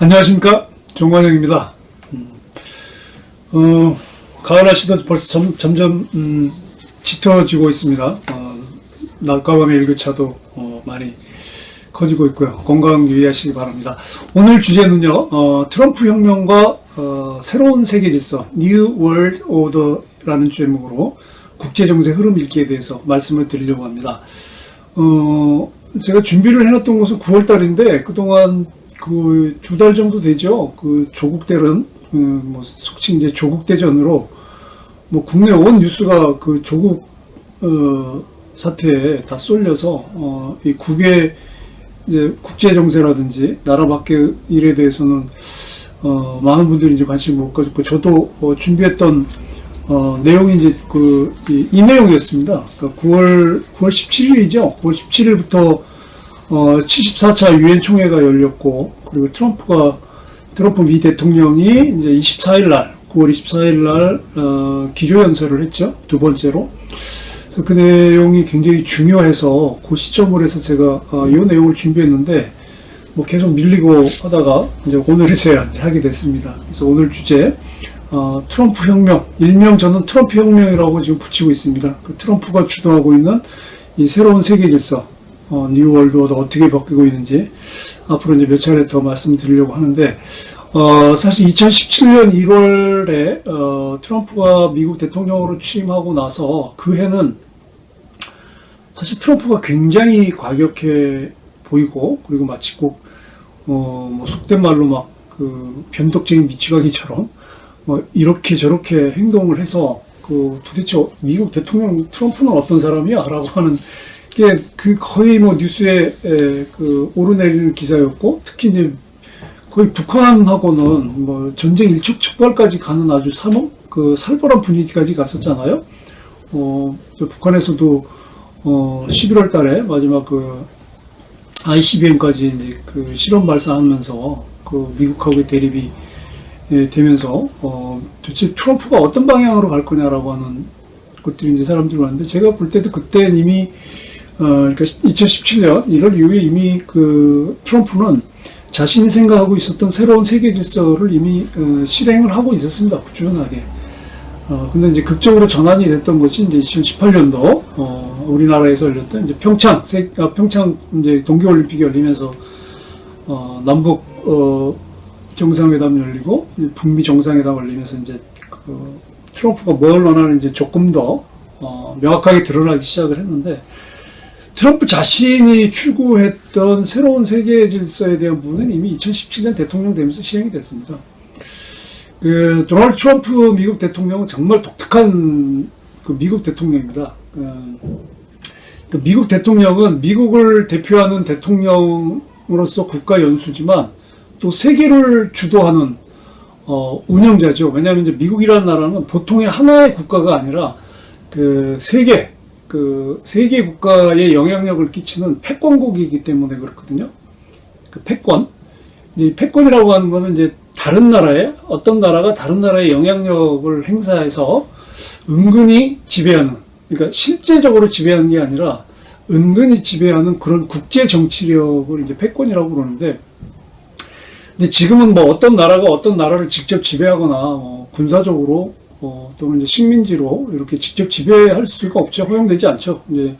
안녕하십니까, 정관영입니다. 가을 날씨도 벌써 점점 짙어지고 있습니다. 낮과 밤의 일교차도 많이 커지고 있고요. 건강 유의하시기 바랍니다. 오늘 주제는요, 트럼프 혁명과 새로운 세계 질서, New World Order라는 제목으로 국제정세 흐름 읽기에 대해서 말씀을 드리려고 합니다. 제가 준비를 해놨던 것은 9월 달인데 그동안 그 2달 정도 되죠. 그 조국대는 속칭 이제 조국대전으로 국내 온 뉴스가 그 조국 사태에 다 쏠려서 이 국외 이제 국제 정세라든지 나라 밖의 일에 대해서는 많은 분들이 이제 관심을 못 가졌고, 저도 준비했던 내용이 이제 이 내용이었습니다. 그러니까 9월 17일이죠. 9월 17일부터 74차 유엔 총회가 열렸고, 그리고 트럼프 미 대통령이 이제 24일 날, 9월 24일 날 기조연설을 했죠. 두 번째로. 그래서 그 내용이 굉장히 중요해서 그 시점으로 해서 제가 이 내용을 준비했는데 계속 밀리고 하다가 이제 오늘에서야 하게 됐습니다. 그래서 오늘 주제 트럼프 혁명, 일명 저는 트럼프 혁명이라고 지금 붙이고 있습니다. 그 트럼프가 주도하고 있는 이 새로운 세계 질서, 뉴 월드 오더 어떻게 바뀌고 있는지 앞으로 이제 몇 차례 더 말씀드리려고 하는데, 사실 2017년 1월에 트럼프가 미국 대통령으로 취임하고 나서 그 해는 사실 트럼프가 굉장히 과격해 보이고, 그리고 마치 꼭 속된 말로 막 그 변덕쟁이 미치광이처럼 이렇게 저렇게 행동을 해서 도대체 미국 대통령 트럼프는 어떤 사람이야? 라고 하는 게 거의 뉴스에 오르내리는 기사였고, 특히 이제 거의 북한하고는 전쟁 일촉즉발까지 가는 아주 살벌한 분위기까지 갔었잖아요. 북한에서도 11월 달에 마지막 ICBM까지 이제 실험 발사하면서 미국하고의 대립이 되면서 도대체 트럼프가 어떤 방향으로 갈 거냐라고 하는 것들이 이제 사람들이 왔는데, 제가 볼 때도 그때 이미 그러니까 2017년 1월 이후에 이미 트럼프는 자신이 생각하고 있었던 새로운 세계 질서를 이미 실행을 하고 있었습니다. 꾸준하게. 근데 이제 극적으로 전환이 됐던 것이 이제 2018년도 우리나라에서 열렸던 이제 평창 이제 동계올림픽이 열리면서 남북 정상회담 열리고 북미 정상회담 열리면서 이제 트럼프가 뭘 원하는지 조금 더 명확하게 드러나기 시작을 했는데, 트럼프 자신이 추구했던 새로운 세계 질서에 대한 부분은 이미 2017년 대통령 되면서 실행이 됐습니다. 도널드 트럼프 미국 대통령은 정말 독특한 미국 대통령입니다. 미국 대통령은 미국을 대표하는 대통령으로서 국가 연수지만 또 세계를 주도하는 운영자죠. 왜냐하면 이제 미국이라는 나라는 보통의 하나의 국가가 아니라 세계 국가에 영향력을 끼치는 패권국이기 때문에 그렇거든요. 패권. 이 패권이라고 하는 거는 이제 어떤 나라가 다른 나라의 영향력을 행사해서 은근히 지배하는, 그러니까 실제적으로 지배하는 게 아니라 은근히 지배하는 그런 국제 정치력을 이제 패권이라고 그러는데, 근데 지금은 어떤 나라가 어떤 나라를 직접 지배하거나 군사적으로 또는 이제 식민지로 이렇게 직접 지배할 수가 없죠. 허용되지 않죠. 이제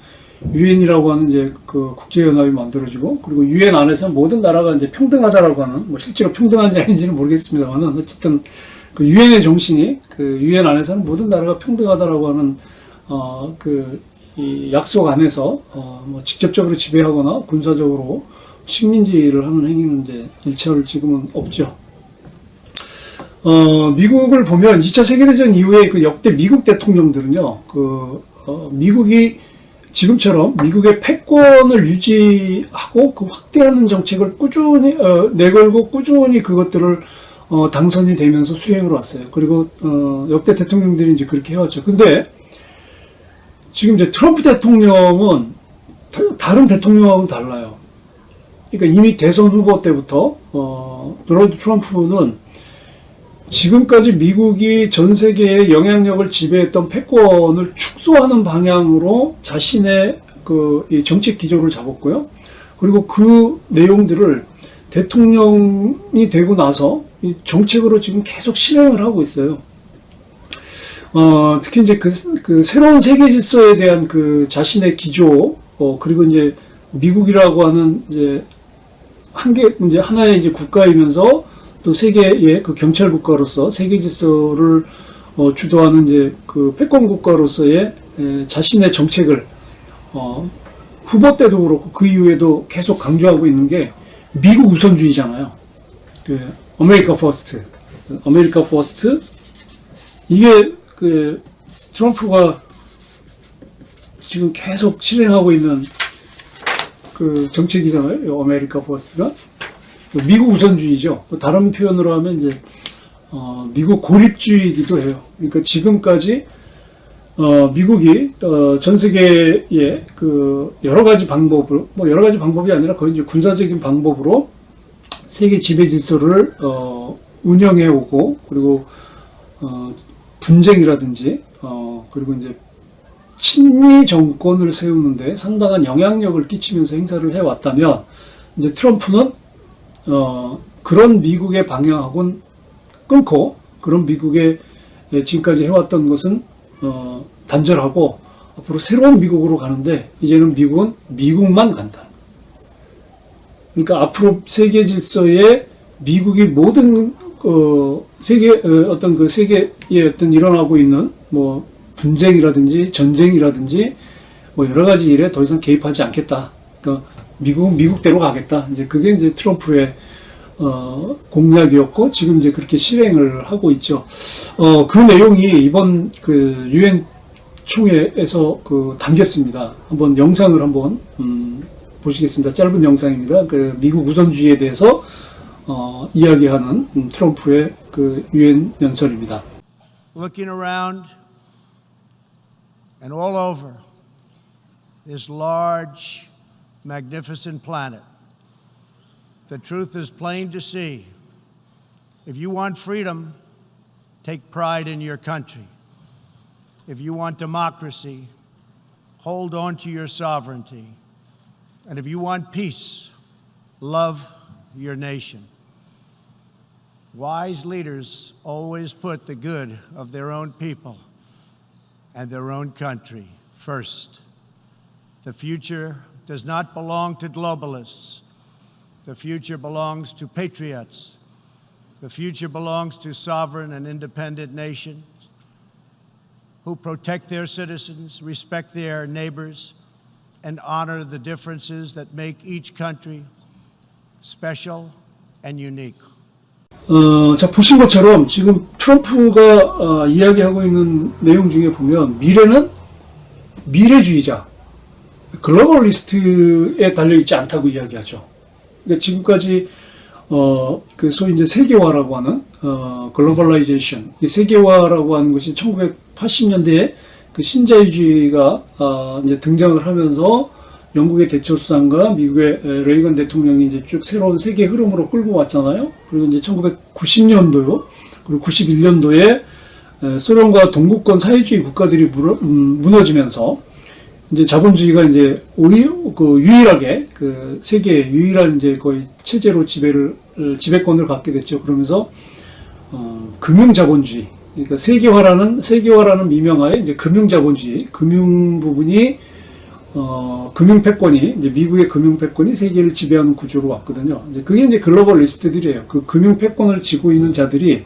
유엔이라고 하는 이제 국제연합이 만들어지고, 그리고 유엔 안에서 모든 나라가 이제 평등하다라고 하는, 실제로 평등한지 아닌지는 모르겠습니다만은, 어쨌든 유엔의 정신이 유엔 안에서는 모든 나라가 평등하다라고 하는 이 약속 안에서 직접적으로 지배하거나 군사적으로 식민지를 하는 행위는 이제 일체로 지금은 없죠. 미국을 보면 2차 세계대전 이후에 역대 미국 대통령들은요, 미국이 지금처럼 미국의 패권을 유지하고 확대하는 정책을 꾸준히 내걸고 꾸준히 그것들을 당선이 되면서 수행을 왔어요. 그리고 역대 대통령들이 이제 그렇게 해왔죠. 근데 지금 이제 트럼프 대통령은 다른 대통령하고는 달라요. 그러니까 이미 대선 후보 때부터 도널드 트럼프는 지금까지 미국이 전 세계의 영향력을 지배했던 패권을 축소하는 방향으로 자신의 이 정책 기조를 잡았고요. 그리고 그 내용들을 대통령이 되고 나서 이 정책으로 지금 계속 실행을 하고 있어요. 특히 이제 그 새로운 세계 질서에 대한 그 자신의 기조, 그리고 이제 미국이라고 하는 이제 이제 하나의 이제 국가이면서 또 세계의 그 경찰 국가로서 세계 질서를 주도하는 이제 그 패권 국가로서의 자신의 정책을 후보 때도 그렇고 그 이후에도 계속 강조하고 있는 게 미국 우선주의잖아요. 그 아메리카 퍼스트, 아메리카 퍼스트. 이게 그 트럼프가 지금 계속 실행하고 있는 그 정책이잖아요. 아메리카 퍼스트가 미국 우선주의죠. 다른 표현으로 하면 이제 미국 고립주의이기도 해요. 그러니까 지금까지 미국이 전 세계의 그 여러 가지 방법으로, 뭐 여러 가지 방법이 아니라 거의 이제 군사적인 방법으로 세계 지배 질서를 운영해 오고, 그리고 분쟁이라든지 그리고 이제 친미 정권을 세우는데 상당한 영향력을 끼치면서 행사를 해왔다면, 이제 트럼프는 그런 미국의 방향하고는 끊고, 그런 미국의 지금까지 해왔던 것은 단절하고 앞으로 새로운 미국으로 가는데, 이제는 미국은 미국만 간다. 그러니까 앞으로 세계 질서에 미국이 모든 세계 어떤 그 세계에 어떤 일어나고 있는 뭐 분쟁이라든지 전쟁이라든지 뭐 여러 가지 일에 더 이상 개입하지 않겠다. 그러니까 미국은 미국대로 가겠다. 이제 그게 이제 트럼프의 공약이었고, 지금 이제 그렇게 실행을 하고 있죠. 그 내용이 이번 그 유엔 총회에서 그 담겼습니다. 한번 영상을 한번 보시겠습니다. 짧은 영상입니다. 그 미국 우선주의에 대해서 이야기하는 트럼프의 그 유엔 연설입니다. Looking around and all over this large, magnificent planet, the truth is plain to see. If you want freedom, take pride in your country. If you want democracy, hold on to your sovereignty. And if you want peace, love your nation. Wise leaders always put the good of their own people and their own country first. The future does not belong to globalists. The future belongs to patriots. The future belongs to sovereign and independent nations who protect their citizens, respect their neighbors, and honor the differences that make each country special and unique. 자, 보신 것처럼 지금 트럼프가 이야기하고 있는 내용 중에 보면 미래는 미래주의자, 글로벌리스트에 달려있지 않다고 이야기하죠. 그러니까 지금까지 그 소위 이제 세계화라고 하는 글로벌라이제이션, 세계화라고 하는 것이 1980년대에 그 신자유주의가 이제 등장을 하면서 영국의 대처 수상과 미국의 레이건 대통령이 이제 쭉 새로운 세계 흐름으로 끌고 왔잖아요. 그리고 이제 1990년도요, 그리고 91년도에 소련과 동구권 사회주의 국가들이 무너지면서 이제 자본주의가 이제 유일하게 그 세계의 유일한 이제 거의 체제로 지배권을 갖게 됐죠. 그러면서 금융자본주의, 그러니까 세계화라는 미명하에 이제 금융자본주의, 금융 부분이 금융 패권이 이제 미국의 금융 패권이 세계를 지배하는 구조로 왔거든요. 이제 그게 이제 글로벌리스트들이에요. 그 금융 패권을 쥐고 있는 자들이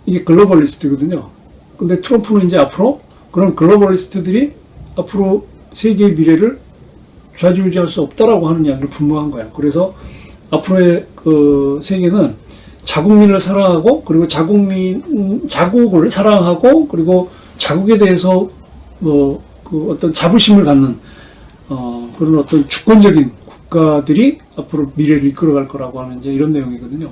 이게 글로벌리스트거든요. 근데 트럼프는 이제 앞으로 그런 글로벌리스트들이 앞으로 세계의 미래를 좌지우지할 수 없다라고 하는 이야기를 분명한 거야. 그래서 앞으로의 그 세계는 자국민을 사랑하고, 그리고 자국을 사랑하고, 그리고 자국에 대해서 그 어떤 자부심을 갖는 그런 어떤 주권적인 국가들이 앞으로 미래를 이끌어갈 거라고 하는 이제 이런 내용이거든요.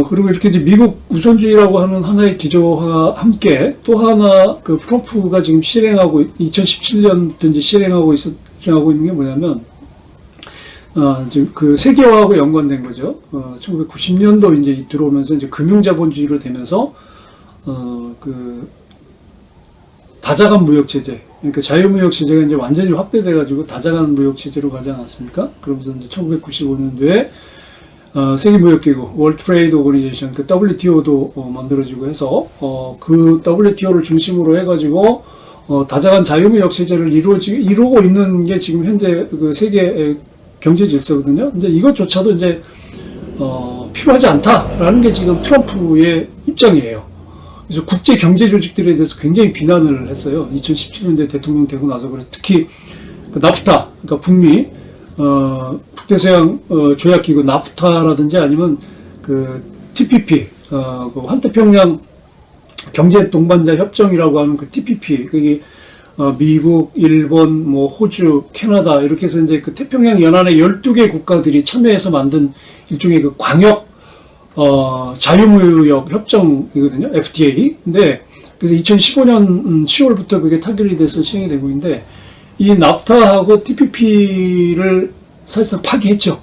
그리고 이렇게 이제 미국 우선주의라고 하는 하나의 기조와 함께 또 하나 그 트럼프가 지금 2017년부터 이제 실행하고 있는 게 뭐냐면, 이제 그 세계화하고 연관된 거죠. 1990년도 이제 들어오면서 이제 금융자본주의로 되면서, 다자간 무역 체제, 그러니까 자유무역 체제가 이제 완전히 확대돼가지고 다자간 무역 체제로 가지 않았습니까? 그러면서 이제 1995년도에 세계무역기구, 월드 트레이드 오거니제이션, 그 WTO도 만들어지고 해서 그 WTO를 중심으로 해가지고 다자간 자유무역 체제를 이루고 있는 게 지금 현재 그 세계 경제 질서거든요. 근데 이것조차도 이제 필요하지 않다라는 게 지금 트럼프의 입장이에요. 그래서 국제 경제 조직들에 대해서 굉장히 비난을 했어요. 2017년대 대통령 되고 나서. 그래서 특히 그 나프타, 그러니까 북미 북대서양 조약기구 나프타라든지 아니면 그 TPP, 그 환태평양 경제 동반자 협정이라고 하는 그 TPP, 그게 미국, 일본, 뭐 호주, 캐나다 이렇게 해서 이제 그 태평양 연안의 12개 국가들이 참여해서 만든 일종의 그 광역 자유무역 협정이거든요. FTA. 근데 그래서 2015년 10월부터 그게 타결이 돼서 시행이 되고 있는데 이 나프타하고 TPP를 사실상 파기했죠.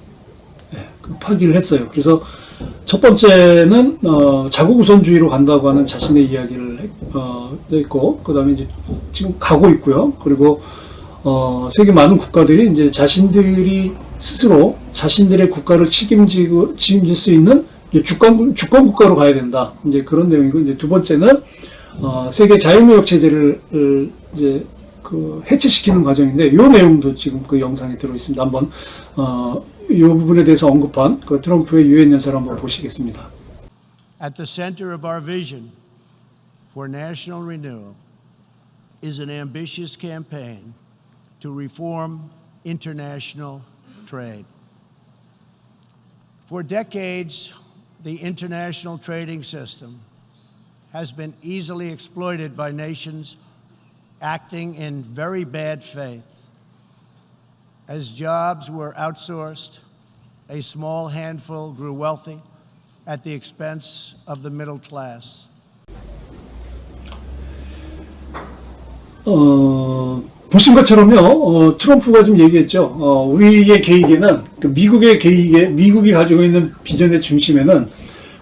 네, 파기를 했어요. 그래서 첫 번째는 자국 우선주의로 간다고 하는 자신의 이야기를 했고, 그 다음에 이제 지금 가고 있고요. 그리고 세계 많은 국가들이 이제 자신들이 스스로 자신들의 국가를 책임질 수 있는 주권 국가로 가야 된다. 이제 그런 내용이고, 이제 두 번째는 세계 자유무역 체제를 이제 그 해체시키는 과정인데, 이 내용도 지금 그 영상에 들어 있습니다. 한번 이 부분에 대해서 언급한 그 트럼프의 유엔 연설을 한번 보시겠습니다. At the center of our vision for national renewal is an ambitious campaign to reform international trade. For decades, the international trading system has been easily exploited by nations acting in very bad faith. As jobs were outsourced, a small handful grew wealthy at the expense of the middle class. 보신 것처럼요, 트럼프가 좀 얘기했죠. 우리의 계획에는, 미국이 가지고 있는 비전의 중심에는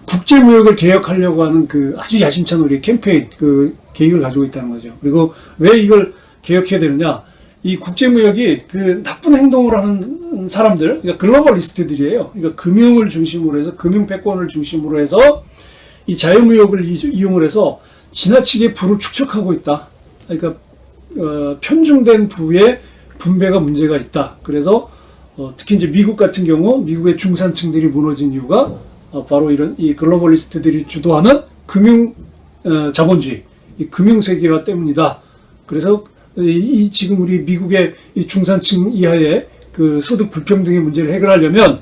국제무역을 개혁하려고 하는 그 아주 야심찬 우리 캠페인, 그 계획을 가지고 있다는 거죠. 그리고 왜 이걸 개혁해야 되느냐? 이 국제무역이 그 나쁜 행동을 하는 사람들, 그러니까 글로벌리스트들이에요. 그러니까 금융을 중심으로 해서, 금융 패권을 중심으로 해서 이 자유무역을 이용을 해서 지나치게 부를 축적하고 있다. 그러니까 편중된 부의 분배가 문제가 있다. 그래서 특히 이제 미국 같은 경우 미국의 중산층들이 무너진 이유가 바로 이런 이 글로벌리스트들이 주도하는 금융 자본주의, 이 금융 세계화 때문이다. 그래서 이 지금 우리 미국의 이 중산층 이하의 그 소득 불평등의 문제를 해결하려면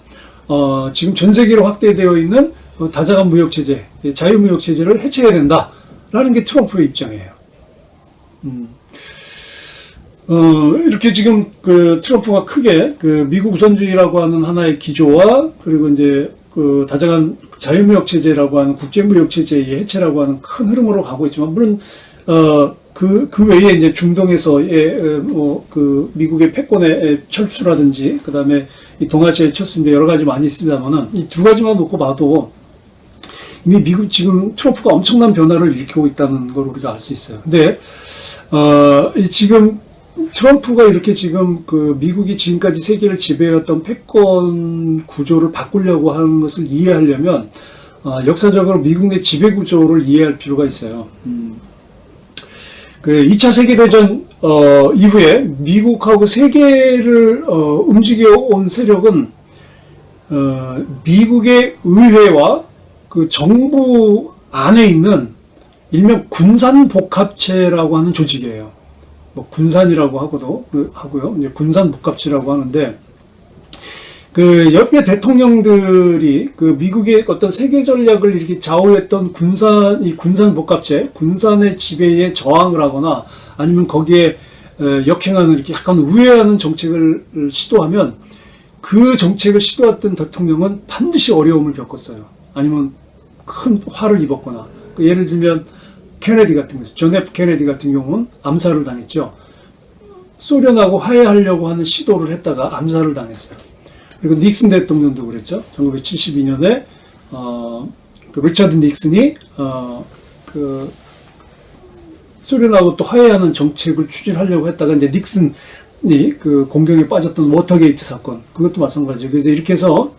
지금 전 세계로 확대되어 있는 다자간 무역 체제, 자유무역 체제를 해체해야 된다라는 게 트럼프의 입장이에요. 이렇게 지금 그 트럼프가 크게 그 미국 우선주의라고 하는 하나의 기조와 그리고 이제 그 다자간 자유무역 체제라고 하는 국제무역 체제의 해체라고 하는 큰 흐름으로 가고 있지만, 물론 그 외에 이제 중동에서의 그 미국의 패권의 철수라든지 그 다음에 이 동아시아의 철수인데 여러 가지 많이 있습니다만은 이 두 가지만 놓고 봐도 이미 미국 지금 트럼프가 엄청난 변화를 일으키고 있다는 걸 우리가 알 수 있어요. 근데 지금 트럼프가 이렇게 지금 그 미국이 지금까지 세계를 지배해왔던 패권 구조를 바꾸려고 하는 것을 이해하려면 역사적으로 미국 내 지배 구조를 이해할 필요가 있어요. 그 2차 세계대전 이후에 미국하고 세계를 움직여 온 세력은 미국의 의회와 그 정부 안에 있는 일명 군산복합체라고 하는 조직이에요. 뭐 군산이라고 하고요. 이제 군산복합체라고 하는데, 그 옆에 대통령들이 그 미국의 어떤 세계 전략을 이렇게 좌우했던 이 군산복합체, 군산의 지배에 저항을 하거나 아니면 거기에 역행하는 이렇게 약간 우회하는 정책을 시도하면 그 정책을 시도했던 대통령은 반드시 어려움을 겪었어요. 아니면 큰 화를 입었거나, 예를 들면 케네디 같은 경우, 존 F 케네디 같은 경우는 암살을 당했죠. 소련하고 화해하려고 하는 시도를 했다가 암살을 당했어요. 그리고 닉슨 대통령도 그랬죠. 1972년에 그 리처드 닉슨이 소련하고 또 화해하는 정책을 추진하려고 했다가 이제 닉슨이 그 공경에 빠졌던 워터게이트 사건, 그것도 마찬가지죠. 그래서 이렇게 해서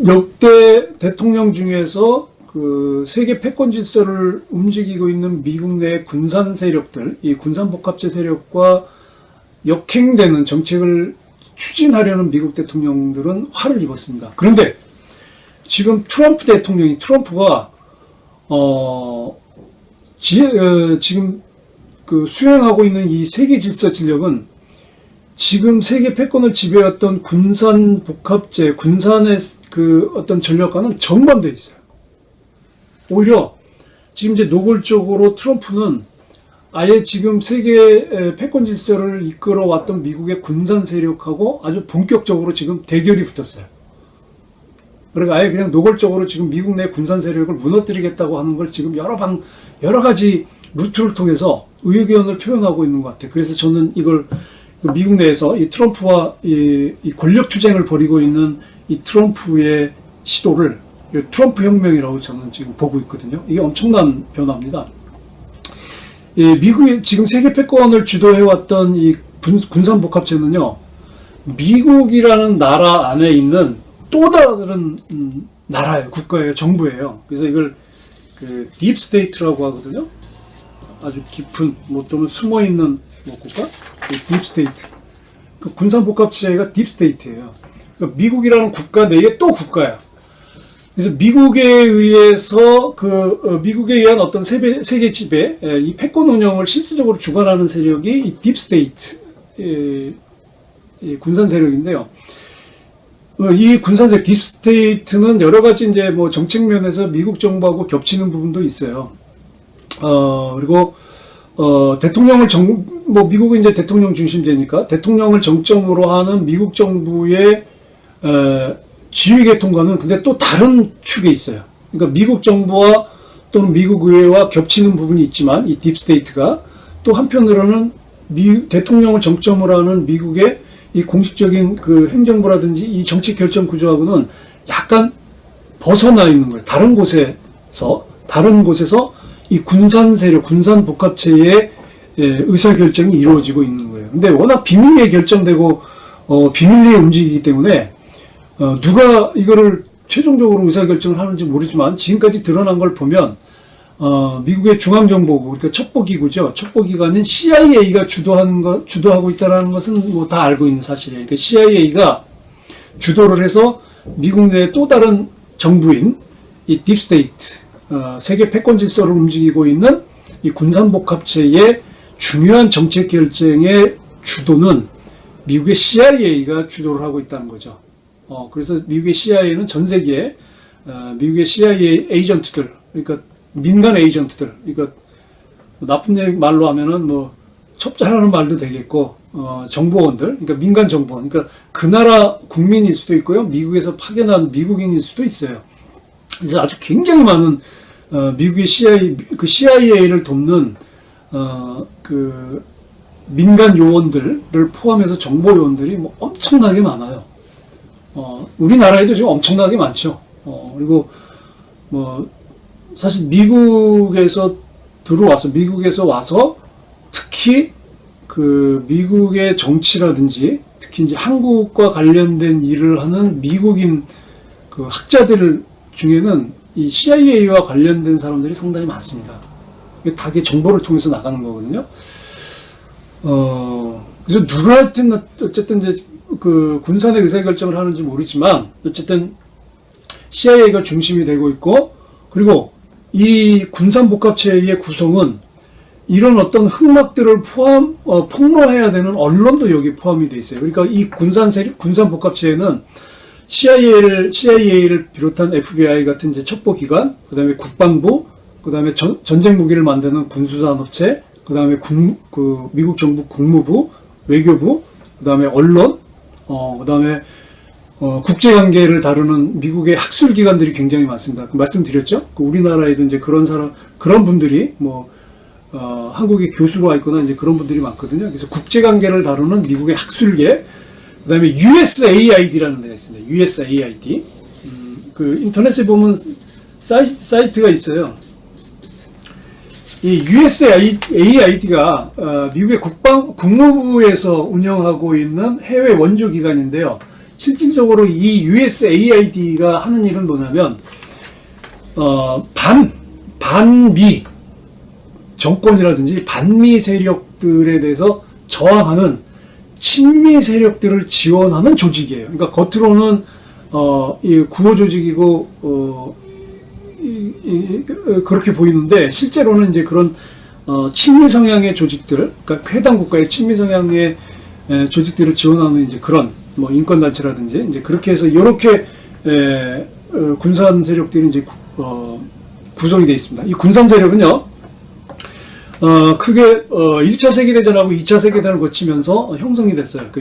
역대 대통령 중에서 그 세계 패권 질서를 움직이고 있는 미국 내 군산 세력들, 이 군산 복합체 세력과 역행되는 정책을 추진하려는 미국 대통령들은 화를 입었습니다. 그런데 지금 트럼프가 지금 그 수행하고 있는 이 세계 질서 진력은 지금 세계 패권을 지배했던 군산 복합체, 군산의 그 어떤 전략과는 정반대에 있어요. 오히려 지금 이제 노골적으로 트럼프는 아예 지금 세계 패권 질서를 이끌어왔던 미국의 군산 세력하고 아주 본격적으로 지금 대결이 붙었어요. 그러니까 아예 그냥 노골적으로 지금 미국 내 군산 세력을 무너뜨리겠다고 하는 걸 지금 여러 가지 루트를 통해서 의견을 표현하고 있는 것 같아요. 그래서 저는 이걸 미국 내에서 이 트럼프와 이 권력 투쟁을 벌이고 있는 이 트럼프의 시도를 트럼프 혁명이라고 저는 지금 보고 있거든요. 이게 엄청난 변화입니다. 미국이 지금 세계 패권을 주도해왔던 이 군산 복합체는요, 미국이라는 나라 안에 있는 또 다른 나라예요, 국가예요, 정부예요. 그래서 이걸 그 딥스테이트라고 하거든요. 아주 깊은, 뭐 또는 숨어 있는 국가, 딥스테이트. 그 군산 복합체가 딥스테이트예요. 그러니까 미국이라는 국가 내에 또 국가야. 그래서 미국에 의해서 미국에 의한 어떤 세계 지배, 이 패권 운영을 실질적으로 주관하는 세력이 이 딥스테이트, 이 군산 세력인데요. 이 군산 세력 딥스테이트는 여러 가지 이제 뭐 정책 면에서 미국 정부하고 겹치는 부분도 있어요. 그리고 대통령을 미국은 이제 대통령 중심제니까 대통령을 정점으로 하는 미국 정부의 지휘계통과는 근데 또 다른 축에 있어요. 그러니까 미국 정부와 또는 미국 의회와 겹치는 부분이 있지만 이 딥스테이트가 또 한편으로는 대통령을 정점으로 하는 미국의 이 공식적인 그 행정부라든지 이 정치 결정 구조하고는 약간 벗어나 있는 거예요. 다른 곳에서 이 군산 세력, 군산 복합체의 의사결정이 이루어지고 있는 거예요. 근데 워낙 비밀리에 결정되고 비밀리에 움직이기 때문에 누가 이거를 최종적으로 의사결정을 하는지 모르지만 지금까지 드러난 걸 보면 미국의 중앙정보국, 그러니까 첩보기구죠. 첩보기관인 CIA가 주도하고 있다는 것은 뭐 다 알고 있는 사실이에요. 그러니까 CIA가 주도를 해서 미국 내 또 다른 정부인 이 딥스테이트, 세계 패권 질서를 움직이고 있는 이 군산복합체의 중요한 정책 결정의 주도는 미국의 CIA가 주도를 하고 있다는 거죠. 그래서 미국의 CIA는 전 세계에 미국의 CIA 에이전트들, 그러니까 민간 에이전트들, 그러니까 나쁜 말로 하면은 뭐 첩자라는 말도 되겠고, 정보원들, 그러니까 민간 정보원, 그러니까 그 나라 국민일 수도 있고요, 미국에서 파견한 미국인일 수도 있어요. 그래서 아주 굉장히 많은 미국의 CIA를 돕는 그 민간 요원들을 포함해서 정보 요원들이 뭐 엄청나게 많아요. 우리나라에도 지금 엄청나게 많죠. 그리고 뭐 사실 미국에서 와서 특히 그 미국의 정치라든지 특히 이제 한국과 관련된 일을 하는 미국인 그 학자들 중에는 이 CIA와 관련된 사람들이 상당히 많습니다. 이게 다 정보를 통해서 나가는 거거든요. 그래서 누가 어쨌든 이제 그 군산의 의사결정을 하는지 모르지만 어쨌든 CIA가 중심이 되고 있고, 그리고 이 군산복합체의 구성은 이런 어떤 흑막들을 폭로해야 되는 언론도 여기 포함이 되어 있어요. 그러니까 이 군산복합체에는 CIA를 비롯한 FBI 같은 이제 첩보기관, 그 다음에 국방부, 그 다음에 전쟁 무기를 만드는 군수산업체, 그 다음에 미국 정부 국무부, 외교부, 그 다음에 언론, 그 다음에 국제관계를 다루는 미국의 학술기관들이 굉장히 많습니다. 말씀드렸죠? 우리나라에도 이제 그런 분들이 한국에 교수로 와 있거나 이제 그런 분들이 많거든요. 그래서 국제관계를 다루는 미국의 학술계, 그 다음에 USAID라는 데가 있습니다. USAID. 그 인터넷에 보면 사이트가 있어요. 이 USAID가 미국의 국무부에서 운영하고 있는 해외 원조 기관인데요. 실질적으로 이 USAID가 하는 일은 뭐냐면 반미 정권이라든지 반미 세력들에 대해서 저항하는 친미 세력들을 지원하는 조직이에요. 그러니까 겉으로는 이 구호 조직이고 그렇게 보이는데 실제로는 이제 그런 친미 성향의 조직들, 그러니까 해당 국가의 친미 성향의 조직들을 지원하는 이제 그런 뭐 인권 단체라든지 이제 그렇게 해서 이렇게 군산 세력들이 이제 구성이 되어 있습니다. 이 군산 세력은요, 크게 1차 세계대전하고 2차 세계대전을 거치면서 형성이 됐어요. 그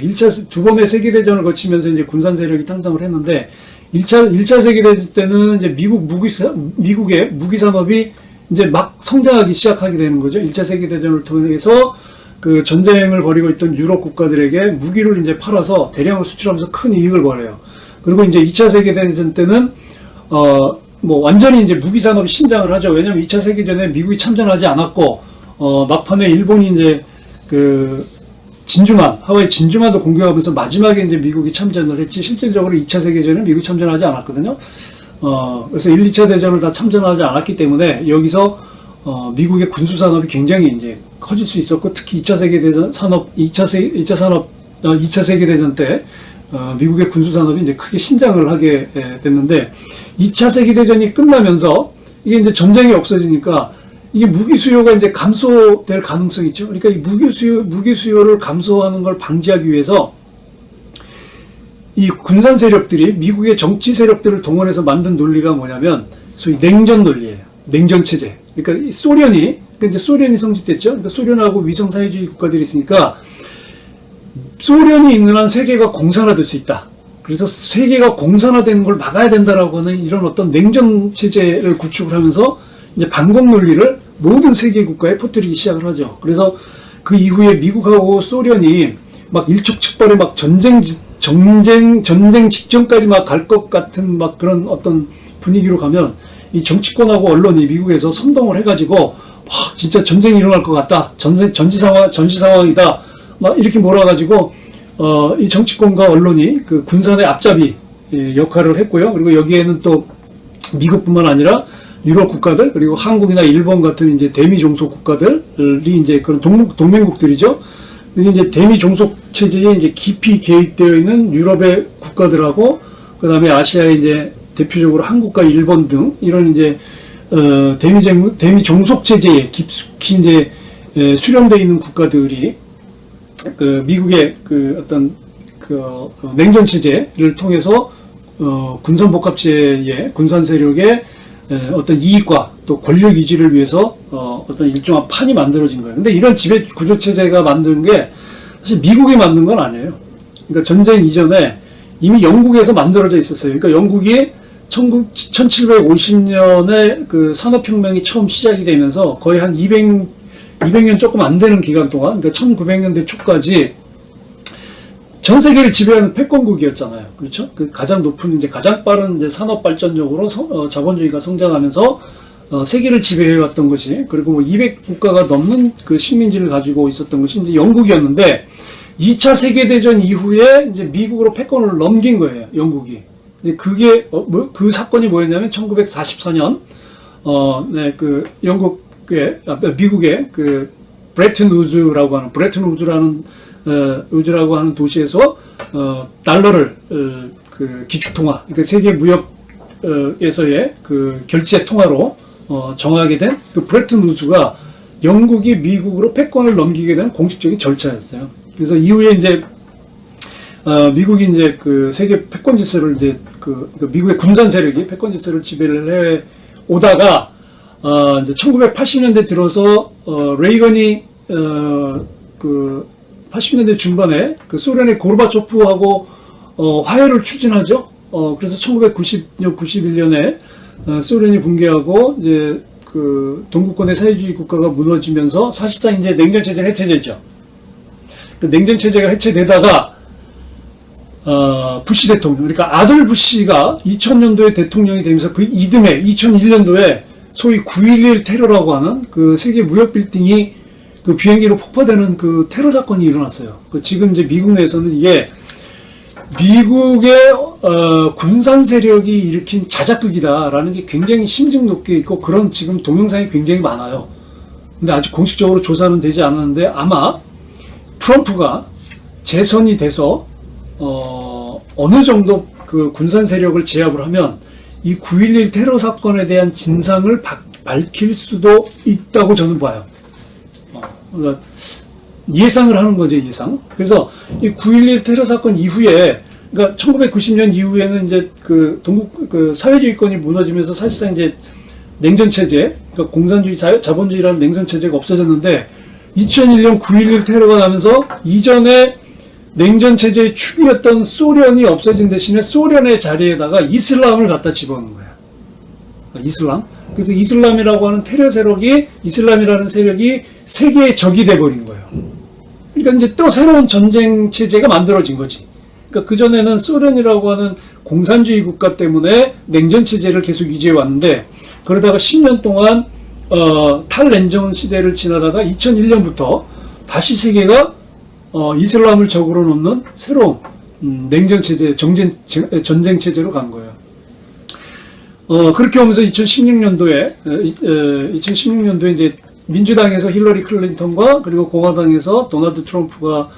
두 번의 세계대전을 거치면서 이제 군산 세력이 탄생을 했는데 1차 세계대전 때는 이제 미국의 무기 산업이 이제 막 성장하기 시작하게 되는 거죠. 1차 세계대전을 통해서 그 전쟁을 벌이고 있던 유럽 국가들에게 무기를 이제 팔아서 대량으로 수출하면서 큰 이익을 벌어요. 그리고 이제 2차 세계대전 때는 뭐 완전히 이제 무기 산업이 신장을 하죠. 왜냐면 2차 세계전에 미국이 참전하지 않았고 막판에 일본이 이제 그 하와이 진주만도 공격하면서 마지막에 이제 미국이 참전을 했지, 실질적으로 2차 세계전에 미국이 참전하지 않았거든요. 그래서 1, 2차 대전을 다 참전하지 않았기 때문에 여기서 미국의 군수 산업이 굉장히 이제 커질 수 있었고, 특히 2차 세계대전 산업, 2차 세계대전 때 미국의 군수 산업이 이제 크게 신장을 하게 됐는데, 2차 세계대전이 끝나면서 이게 이제 전쟁이 없어지니까 이게 무기 수요가 이제 감소될 가능성이 있죠. 그러니까 이 무기 수요를 감소하는 걸 방지하기 위해서 이 군산 세력들이 미국의 정치 세력들을 동원해서 만든 논리가 뭐냐면 소위 냉전 논리예요. 냉전 체제. 그러니까 소련이 성립됐죠. 그러니까 소련하고 위성 사회주의 국가들이 있으니까 소련이 있는 한 세계가 공산화될 수 있다. 그래서 세계가 공산화되는 걸 막아야 된다라고 하는 이런 어떤 냉전 체제를 구축을 하면서 이제 반공 논리를 모든 세계 국가에 퍼뜨리기 시작을 하죠. 그래서 그 이후에 미국하고 소련이 막 일촉즉발의 막 전쟁 직전까지 막 갈 것 같은 막 그런 어떤 분위기로 가면 이 정치권하고 언론이 미국에서 선동을 해가지고 진짜 전쟁이 일어날 것 같다. 전시 상황이다. 막 이렇게 몰아가지고 이 정치권과 언론이 그 군산의 앞잡이 역할을 했고요. 그리고 여기에는 또 미국뿐만 아니라 유럽 국가들, 그리고 한국이나 일본 같은 이제 대미 종속 국가들이 이제 그런 동맹국들이죠. 이제 대미 종속 체제에 이제 깊이 개입되어 있는 유럽의 국가들하고, 그 다음에 아시아에 이제 대표적으로 한국과 일본 등 이런 이제 대미 종속 체제에 깊숙이 이제 수렴되어 있는 국가들이 그 미국의 그 어떤 그 냉전 체제를 통해서 군산 복합체의 군산 세력의 어떤 이익과 또 권력 유지를 위해서 어떤 일종의 판이 만들어진 거예요. 근데 이런 지배 구조 체제가 만든 게 사실 미국이 만든 건 아니에요. 그러니까 전쟁 이전에 이미 영국에서 만들어져 있었어요. 그러니까 영국이 1750년에 그 산업혁명이 처음 시작이 되면서 거의 한 200년 조금 안 되는 기간 동안, 그러니까 1900년대 초까지 전 세계를 지배하는 패권국이었잖아요. 그렇죠? 그 가장 높은, 이제 가장 빠른 이제 산업 발전력으로 자본주의가 성장하면서 세계를 지배해왔던 것이, 그리고 뭐 200국가가 넘는 그 식민지를 가지고 있었던 것이 이제 영국이었는데, 2차 세계대전 이후에 이제 미국으로 패권을 넘긴 거예요, 영국이. 그게, 그 사건이 뭐였냐면 1944년, 그 미국의 그 브레튼 우즈라고 하는 도시에서 달러를 그 기축통화, 그러니까 세계 무역에서의 그 결제 통화로 정하게 된 그 브레튼 우즈가 영국이 미국으로 패권을 넘기게 된 공식적인 절차였어요. 그래서 이후에 이제 미국이 이제 그 세계 패권 질서를 이제 그 미국의 군산 세력이 패권 질서를 지배를 해 오다가 이제 1980년대 들어서 레이건이 그 80년대 중반에 그 소련의 고르바초프하고 화해를 추진하죠. 그래서 1990년, 91년에 소련이 붕괴하고 이제 그 동구권의 사회주의 국가가 무너지면서 사실상 이제 냉전 체제가 해체되죠. 그 냉전 체제가 해체되다가 부시 대통령, 그러니까 아들 부시가 2000년도에 대통령이 되면서 그 이듬해 2001년도에 소위 9.11 테러라고 하는 그 세계 무역 빌딩이 그 비행기로 폭파되는 그 테러 사건이 일어났어요. 그 지금 이제 미국 내에서는 이게 미국의 군산 세력이 일으킨 자작극이다라는 게 굉장히 심증 높게 있고 그런 지금 동영상이 굉장히 많아요. 근데 아직 공식적으로 조사는 되지 않았는데 아마 트럼프가 재선이 돼서 어느 정도 그 군산 세력을 제압을 하면 이 9.11 테러 사건에 대한 진상을 밝힐 수도 있다고 저는 봐요. 그러니까 예상을 하는 거죠, 예상. 그래서 이 9.11 테러 사건 이후에, 그러니까 1990년 이후에는 이제 그 동국 그 사회주의권이 무너지면서 사실상 이제 냉전 체제, 그러니까 공산주의 자본주의라는 냉전 체제가 없어졌는데 2001년 9.11 테러가 나면서 이전에 냉전 체제의 축이었던 소련이 없어진 대신에 소련의 자리에다가 이슬람을 갖다 집어넣은 거예요. 이슬람. 그래서 이슬람이라고 하는 테러 세력이, 이슬람이라는 세력이 세계의 적이 돼버린 거예요. 그러니까 이제 또 새로운 전쟁 체제가 만들어진 거지. 그러니까 그전에는 소련이라고 하는 공산주의 국가 때문에 냉전 체제를 계속 유지해 왔는데, 그러다가 10년 동안, 탈냉전 시대를 지나다가 2001년부터 다시 세계가, 이슬람을 적으로 놓는 새로운, 냉전 체제, 전쟁 체제로 간 거예요. 그렇게 오면서 2016년도에 이제 민주당에서 힐러리 클린턴과 그리고 공화당에서 도널드 트럼프가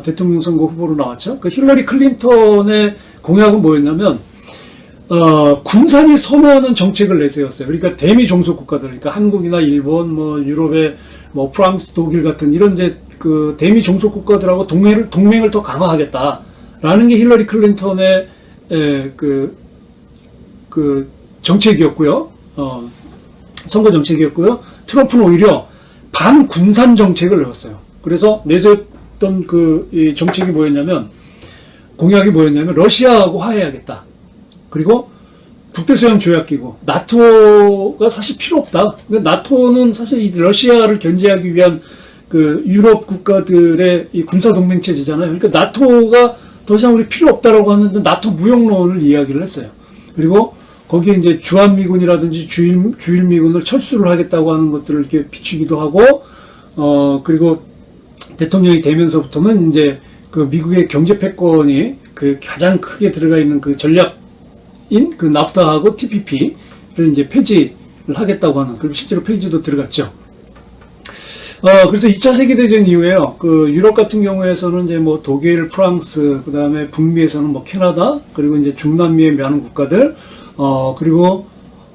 대통령 선거 후보로 나왔죠. 그 힐러리 클린턴의 공약은 뭐였냐면, 군산이 선호하는 정책을 내세웠어요. 그러니까 대미 종속 국가들, 그러니까 한국이나 일본, 뭐 유럽의 뭐 프랑스, 독일 같은 이런 이제 그 대미 종속 국가들하고 동맹을 더 강화하겠다라는 게 힐러리 클린턴의 그 정책이었고요. 선거 정책이었고요. 트럼프는 오히려 반군산 정책을 내었어요. 그래서 내세웠던 이 정책이 뭐였냐면, 공약이 뭐였냐면, 러시아하고 화해하겠다. 그리고 북대서양 조약기구, 나토가 사실 필요 없다. 나토는 사실 이 러시아를 견제하기 위한 그 유럽 국가들의 이 군사동맹 체제잖아요. 그러니까 나토가 더 이상 우리 필요 없다라고 하는데 나토 무용론을 이야기를 했어요. 그리고 거기에 이제 주한미군이라든지 주일미군을 철수를 하겠다고 하는 것들을 이렇게 비추기도 하고, 그리고 대통령이 되면서부터는 이제 그 미국의 경제 패권이 그 가장 크게 들어가 있는 그 전략인 그 나프타하고 TPP를 이제 폐지를 하겠다고 하는, 그리고 실제로 폐지도 들어갔죠. 그래서 2차 세계대전 이후에요. 그 유럽 같은 경우에서는 이제 뭐 독일, 프랑스, 그 다음에 북미에서는 뭐 캐나다, 그리고 이제 중남미의 많은 국가들, 그리고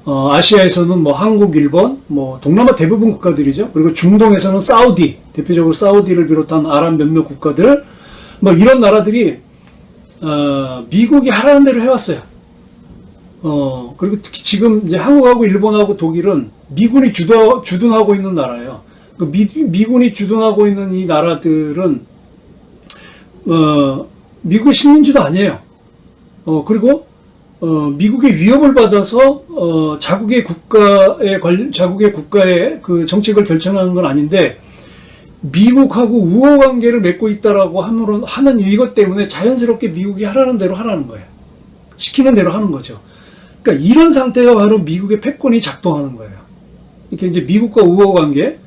아시아에서는 뭐 한국, 일본, 뭐 동남아 대부분 국가들이죠. 그리고 중동에서는 사우디, 대표적으로 사우디를 비롯한 아랍 몇몇 국가들, 뭐 이런 나라들이 미국이 하라는 대로 해왔어요. 그리고 특히 지금 이제 한국하고 일본하고 독일은 미군이 주둔하고 있는 나라예요. 그 미군이 주둔하고 있는 이 나라들은 미국의 식민지도 아니에요. 그리고 미국의 위협을 받아서 자국의 국가의 그 정책을 결정하는 건 아닌데, 미국하고 우호 관계를 맺고 있다라고 하는 이것 때문에 자연스럽게 미국이 하라는 대로 하라는 거예요. 시키는 대로 하는 거죠. 그러니까 이런 상태가 바로 미국의 패권이 작동하는 거예요. 이렇게 이제 미국과 우호 관계,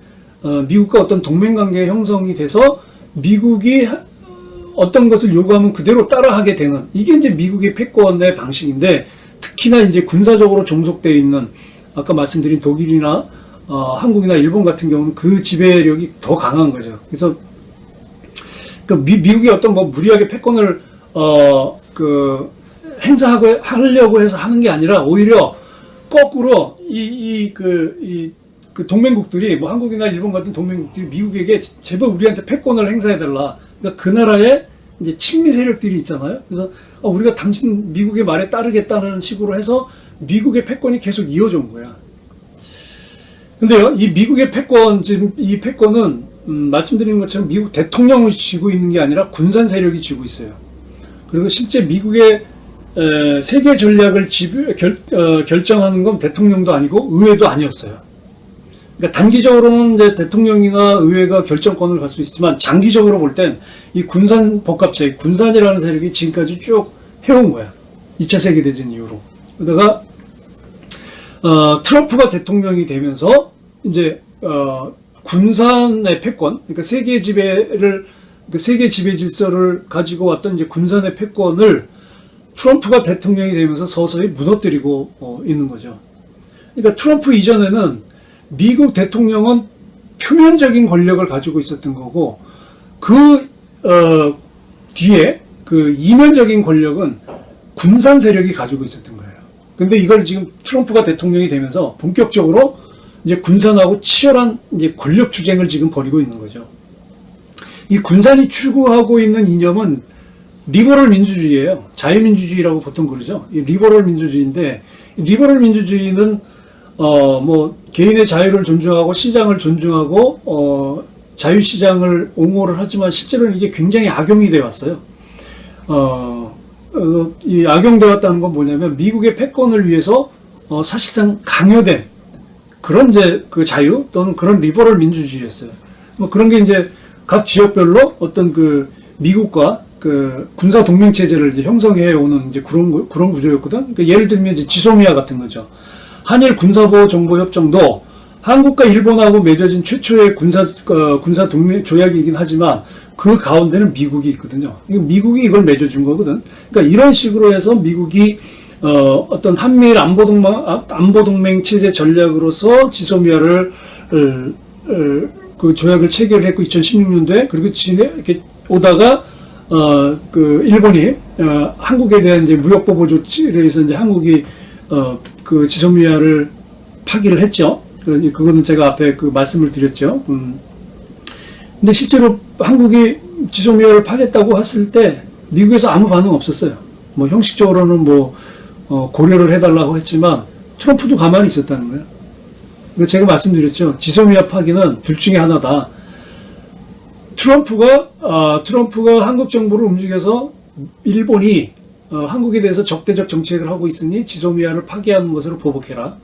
미국과 어떤 동맹 관계 형성이 돼서 미국이 어떤 것을 요구하면 그대로 따라하게 되는, 이게 이제 미국의 패권의 방식인데, 특히나 이제 군사적으로 종속되어 있는, 아까 말씀드린 독일이나 한국이나 일본 같은 경우는 그 지배력이 더 강한 거죠. 그래서 미국이 어떤 뭐 무리하게 패권을 하려고 해서 하는 게 아니라, 오히려 거꾸로 그 동맹국들이, 뭐 한국이나 일본 같은 동맹국들이 미국에게 제발 우리한테 패권을 행사해달라. 그러니까 그 나라에 이제 친미 세력들이 있잖아요. 그래서 우리가 당신 미국의 말에 따르겠다는 식으로 해서 미국의 패권이 계속 이어져 온 거야. 근데요, 이 미국의 패권, 지금 이 패권은 말씀드린 것처럼 미국 대통령이 쥐고 있는 게 아니라 군산 세력이 쥐고 있어요. 그리고 실제 미국의 세계 전략을 결정하는 건 대통령도 아니고 의회도 아니었어요. 그러니까 단기적으로는 이제 대통령이나 의회가 결정권을 갖을 수 있지만, 장기적으로 볼 땐 이 군산 복합체, 군산이라는 세력이 지금까지 쭉 해온 거야. 2차 세계대전 이후로. 그러다가 트럼프가 대통령이 되면서 이제 군산의 패권, 그러니까 세계 지배를, 그러니까 세계 지배 질서를 가지고 왔던 이제 군산의 패권을 트럼프가 대통령이 되면서 서서히 무너뜨리고 있는 거죠. 그러니까 트럼프 이전에는 미국 대통령은 표면적인 권력을 가지고 있었던 거고, 그 뒤에 그 이면적인 권력은 군산 세력이 가지고 있었던 거예요. 근데 이걸 지금 트럼프가 대통령이 되면서 본격적으로 이제 군산하고 치열한 이제 권력 투쟁을 지금 벌이고 있는 거죠. 이 군산이 추구하고 있는 이념은 리버럴 민주주의예요. 자유민주주의라고 보통 그러죠. 이 리버럴 민주주의인데, 이 리버럴 민주주의는 뭐 개인의 자유를 존중하고 시장을 존중하고 자유시장을 옹호를 하지만 실제로는 이게 굉장히 악용이 되어 왔어요. 이 악용되어 왔다는 건 뭐냐면 미국의 패권을 위해서 사실상 강요된 그런 이제 그 자유 또는 그런 리버럴 민주주의였어요. 뭐 그런 게 이제 각 지역별로 어떤 그 미국과 그 군사 동맹 체제를 이제 형성해 오는 이제 그런 구조였거든. 그러니까 예를 들면 이제 지소미아 같은 거죠. 한일 군사보호 정보 협정도 한국과 일본하고 맺어진 최초의 군사 동맹 조약이긴 하지만 그 가운데는 미국이 있거든요. 미국이 이걸 맺어준 거거든. 그러니까 이런 식으로 해서 미국이 어떤 한미일 안보동맹 체제 전략으로서 지소미아를 그 조약을 체결했고 2016년도에 그리고 이렇게 오다가 그 일본이 한국에 대한 이제 무역 보복 조치를 해서 이제 한국이 그 지소미아를 파기를 했죠. 그거는 제가 앞에 그 말씀을 드렸죠. 근데 실제로 한국이 지소미아를 파겠다고 했을 때 미국에서 아무 반응 없었어요. 뭐 형식적으로는 뭐 고려를 해달라고 했지만 트럼프도 가만히 있었다는 거예요. 그러니까 제가 말씀드렸죠. 지소미아 파기는 둘 중에 하나다. 트럼프가 한국 정부를 움직여서 일본이 한국에 대해서 적대적 정책을 하고 있으니 지소미아를 파기하는 것으로 보복해라.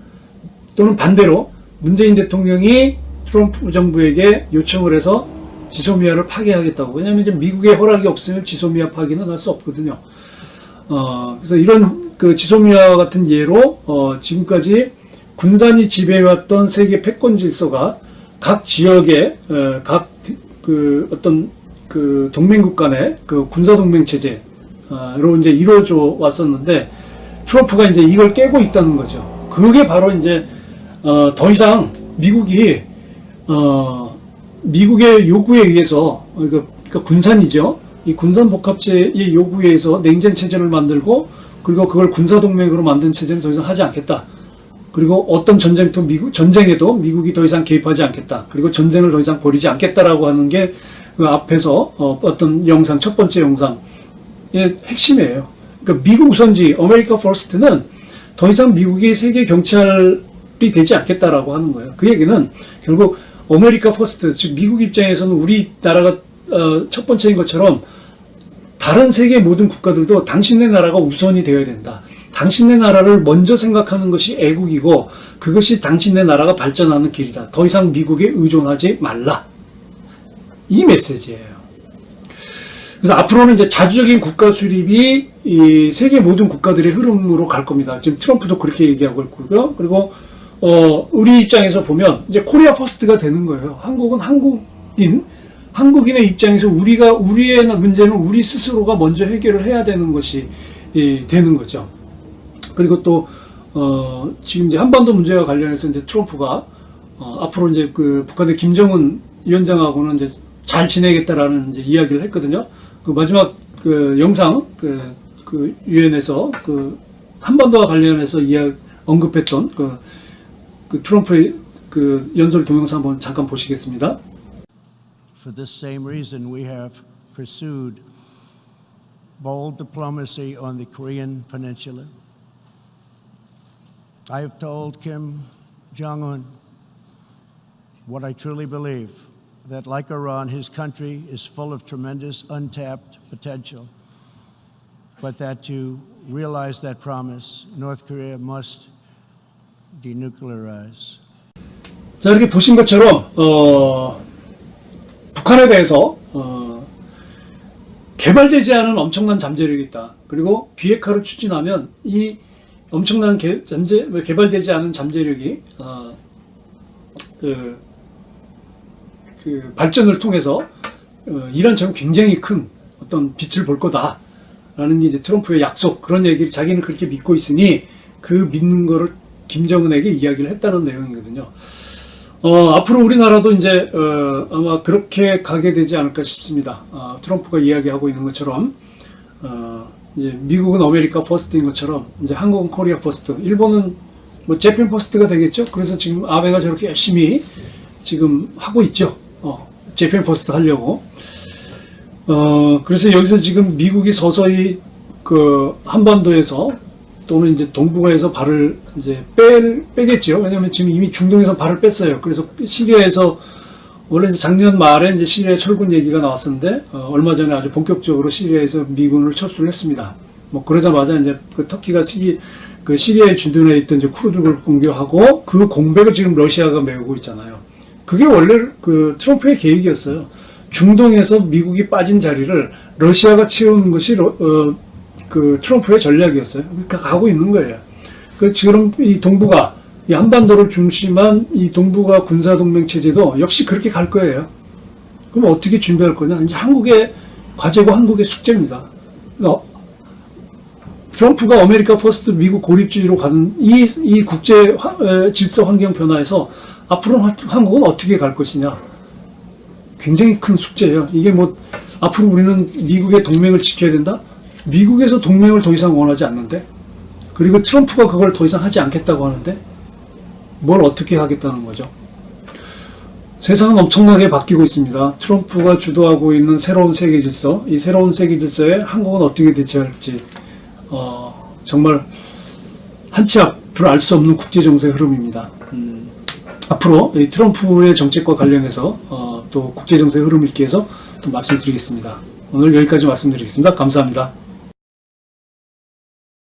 또는 반대로 문재인 대통령이 트럼프 정부에게 요청을 해서 지소미아를 파기하겠다고. 왜냐하면 이제 미국의 허락이 없으면 지소미아 파기는 할 수 없거든요. 그래서 이런 그 지소미아 같은 예로 지금까지 군산이 지배해왔던 세계 패권 질서가 각 지역의 각 그 어떤 그 동맹국 간의 그 군사 동맹 체제로 이제 이루어져 왔었는데 트럼프가 이제 이걸 깨고 있다는 거죠. 그게 바로 이제 더 이상 미국이 미국의 요구에 의해서 그러니까 군산이죠. 이 군산 복합체의 요구에 의해서 냉전 체제를 만들고 그리고 그걸 군사 동맹으로 만든 체제는 더 이상 하지 않겠다. 그리고 어떤 전쟁에도 미국이 더 이상 개입하지 않겠다. 그리고 전쟁을 더 이상 벌이지 않겠다라고 하는 게 그 앞에서 어떤 영상, 첫 번째 영상의 핵심이에요. 그러니까 미국 우선주의, 아메리카 퍼스트는 더 이상 미국이 세계 경찰이 되지 않겠다라고 하는 거예요. 그 얘기는 결국 아메리카 퍼스트, 즉 미국 입장에서는 우리나라가 첫 번째인 것처럼 다른 세계 모든 국가들도 당신네 나라가 우선이 되어야 된다. 당신네 나라를 먼저 생각하는 것이 애국이고 그것이 당신네 나라가 발전하는 길이다. 더 이상 미국에 의존하지 말라. 이 메시지예요. 그래서 앞으로는 이제 자주적인 국가 수립이 이 세계 모든 국가들의 흐름으로 갈 겁니다. 지금 트럼프도 그렇게 얘기하고 있고요. 그리고 우리 입장에서 보면 이제 코리아 퍼스트가 되는 거예요. 한국은 한국인의 입장에서 우리의 문제는 우리 스스로가 먼저 해결을 해야 되는 것이 되는 거죠. 그리고 또 지금 이제 한반도 문제와 관련해서 이제 트럼프가 앞으로 이제 그 북한의 김정은 위원장하고는 이제 잘 지내겠다라는 이제 이야기를 했거든요. 그 마지막 그 영상 그 유엔에서 그 한반도와 관련해서 언급했던 그 트럼프의 그 연설 동영상 한번 잠깐 보시겠습니다. For this same reason, we have pursued bold diplomacy on the Korean Peninsula. I have told Kim Jong-un what I truly believe, that like Iran, his country is full of tremendous untapped potential, but that to realize that promise, North Korea must denuclearize. 자, 이렇게 보신 것처럼 북한에 대해서 개발되지 않은 엄청난 잠재력이 있다. 그리고 비핵화를 추진하면 이 엄청난 개발되지 않은 잠재력이 그 발전을 통해서 이란처럼 굉장히 큰 어떤 빛을 볼 거다라는 게 이제 트럼프의 약속, 그런 얘기를 자기는 그렇게 믿고 있으니 그 믿는 거를 김정은에게 이야기를 했다는 내용이거든요. 앞으로 우리나라도 이제 아마 그렇게 가게 되지 않을까 싶습니다. 트럼프가 이야기하고 있는 것처럼 이제 미국은 아메리카 퍼스트인 것처럼 이제 한국은 코리아 퍼스트, 일본은 뭐 재팬 퍼스트가 되겠죠. 그래서 지금 아베가 저렇게 열심히 지금 하고 있죠. 재팬 퍼스트 하려고. 그래서 여기서 지금 미국이 서서히 그 한반도에서 또는 이제 동북아에서 발을 이제 빼겠죠. 왜냐하면 지금 이미 중동에서 발을 뺐어요. 그래서 시리아에서 원래 이제 작년 말에 이제 시리아 철군 얘기가 나왔었는데 얼마 전에 아주 본격적으로 시리아에서 미군을 철수를 했습니다. 뭐 그러자마자 이제 그 터키가 시리아에 주둔해 있던 이제 쿠르드를 공격하고 그 공백을 지금 러시아가 메우고 있잖아요. 그게 원래 그 트럼프의 계획이었어요. 중동에서 미국이 빠진 자리를 러시아가 채우는 것이 그 트럼프의 전략이었어요. 그러니까 가고 있는 거예요. 그 지금 이 동북아, 이 한반도를 중심한 이 동북아 군사동맹 체제도 역시 그렇게 갈 거예요. 그럼 어떻게 준비할 거냐? 이제 한국의 과제고 한국의 숙제입니다. 그러니까 트럼프가 아메리카 퍼스트 미국 고립주의로 가는 이 국제 질서 환경 변화에서 앞으로 한국은 어떻게 갈 것이냐? 굉장히 큰 숙제예요. 이게 뭐 앞으로 우리는 미국의 동맹을 지켜야 된다? 미국에서 동맹을 더 이상 원하지 않는데, 그리고 트럼프가 그걸 더 이상 하지 않겠다고 하는데 뭘 어떻게 하겠다는 거죠. 세상은 엄청나게 바뀌고 있습니다. 트럼프가 주도하고 있는 새로운 세계 질서, 이 새로운 세계 질서에 한국은 어떻게 대처할지 정말 한치 앞을 알 수 없는 국제 정세 흐름입니다. 앞으로 이 트럼프의 정책과 관련해서 또 국제 정세 흐름 읽기에서 또 말씀드리겠습니다. 오늘 여기까지 말씀드리겠습니다. 감사합니다.